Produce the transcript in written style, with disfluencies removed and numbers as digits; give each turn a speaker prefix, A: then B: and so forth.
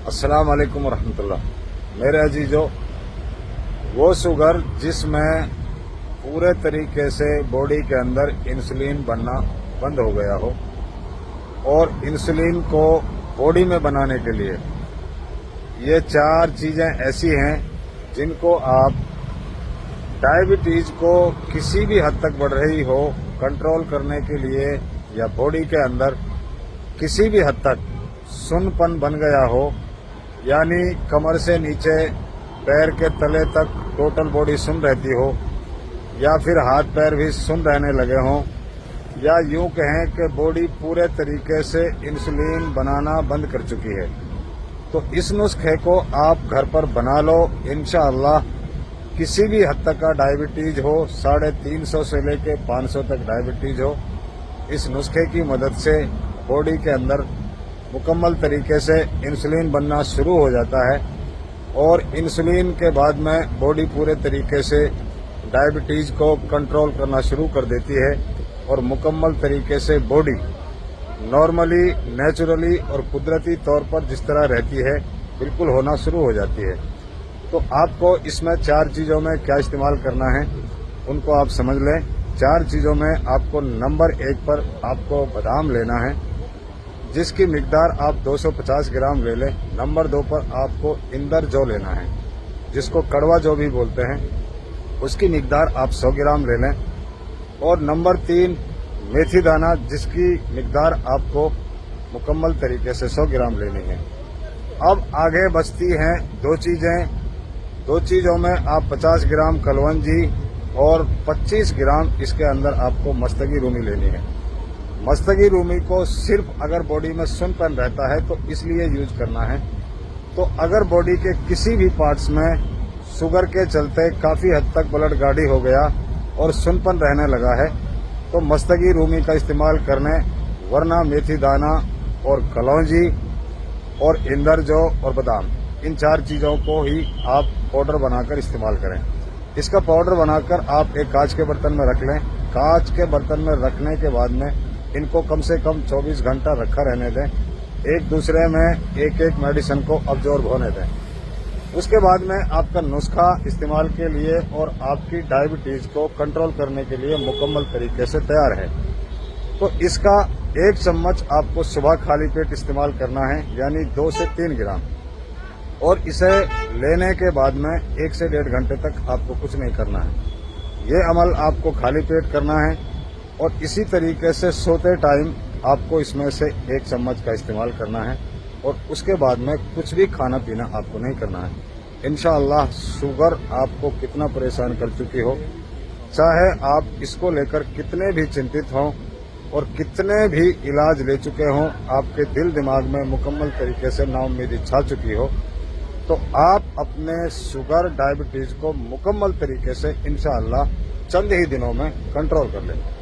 A: السلام علیکم ورحمۃ اللہ۔ میرے عزیزو، وہ شوگر جس میں پورے طریقے سے باڈی کے اندر انسولین بننا بند ہو گیا ہو، اور انسولین کو باڈی میں بنانے کے لیے یہ 4 چیزیں ایسی ہیں جن کو آپ ڈائبٹیز کو کسی بھی حد تک بڑھ رہی ہو کنٹرول کرنے کے لیے، یا باڈی کے اندر کسی بھی حد تک سن پن بن گیا ہو، یعنی کمر سے نیچے پیر کے تلے تک ٹوٹل باڈی سن رہتی ہو، یا پھر ہاتھ پیر بھی سن رہنے لگے ہوں، یا یوں کہیں کہ باڈی پورے طریقے سے انسولین بنانا بند کر چکی ہے، تو اس نسخے کو آپ گھر پر بنا لو۔ انشاءاللہ کسی بھی حد تک کا ڈائبٹیز ہو، 350 سے لے کے 500 تک ڈائبٹیز ہو، اس نسخے کی مدد سے باڈی کے اندر مکمل طریقے سے انسولین بننا شروع ہو جاتا ہے، اور انسولین کے بعد میں باڈی پورے طریقے سے ڈائبٹیز کو کنٹرول کرنا شروع کر دیتی ہے، اور مکمل طریقے سے باڈی نارملی، نیچرلی اور قدرتی طور پر جس طرح رہتی ہے بالکل ہونا شروع ہو جاتی ہے۔ تو آپ کو اس میں 4 چیزوں میں کیا استعمال کرنا ہے ان کو آپ سمجھ لیں۔ 4 چیزوں میں آپ کو نمبر 1 پر آپ کو بادام لینا ہے، جس کی مقدار آپ 250 گرام لے لیں۔ نمبر 2 پر آپ کو اندر جو لینا ہے، جس کو کڑوا جو بھی بولتے ہیں، اس کی مقدار آپ 100 گرام لے لیں۔ اور نمبر 3 میتھی دانہ، جس کی مقدار آپ کو مکمل طریقے سے 100 گرام لینی ہے۔ اب آگے بچتی ہیں 2 چیزیں۔ 2 چیزوں میں آپ 50 گرام کلونجی اور 25 گرام اس کے اندر آپ کو مستگی رومی لینی ہے۔ مستگی رومی کو صرف اگر باڈی میں سن پن رہتا ہے تو اس لیے یوز کرنا ہے۔ تو اگر باڈی کے کسی بھی پارٹس میں شوگر کے چلتے کافی حد تک بلڈ گاڑی ہو گیا اور سن پن رہنے لگا ہے تو مستگی رومی کا استعمال کرنے، ورنہ میتھی دانہ اور کلونجی اور اندر جو اور بادام، ان 4 چیزوں کو ہی آپ پاؤڈر بنا کر استعمال کریں۔ اس کا پاؤڈر بنا کر آپ ایک کانچ کے برتن میں رکھ لیں۔ کانچ کے برتن میں رکھنے کے بعد میں ان کو کم سے کم 24 گھنٹہ رکھا رہنے دیں، ایک دوسرے میں ایک میڈیسن کو ابزورب ہونے دیں۔ اس کے بعد میں آپ کا نسخہ استعمال کے لیے اور آپ کی ڈائبٹیز کو کنٹرول کرنے کے لیے مکمل طریقے سے تیار ہے۔ تو اس کا 1 چمچ آپ کو صبح خالی پیٹ استعمال کرنا ہے، یعنی 2 سے 3 گرام، اور اسے لینے کے بعد میں 1 سے 1.5 گھنٹے تک آپ کو کچھ نہیں کرنا ہے۔ یہ عمل آپ کو خالی پیٹ کرنا ہے، اور اسی طریقے سے سوتے ٹائم آپ کو اس میں سے 1 چمچ کا استعمال کرنا ہے، اور اس کے بعد میں کچھ بھی کھانا پینا آپ کو نہیں کرنا ہے۔ انشاءاللہ شوگر آپ کو کتنا پریشان کر چکی ہو، چاہے آپ اس کو لے کر کتنے بھی چنتت ہوں اور کتنے بھی علاج لے چکے ہوں، آپ کے دل دماغ میں مکمل طریقے سے نا امیدی چھا چکی ہو، تو آپ اپنے شوگر ڈائبٹیز کو مکمل طریقے سے انشاءاللہ چند ہی دنوں میں کنٹرول کر لیں گے۔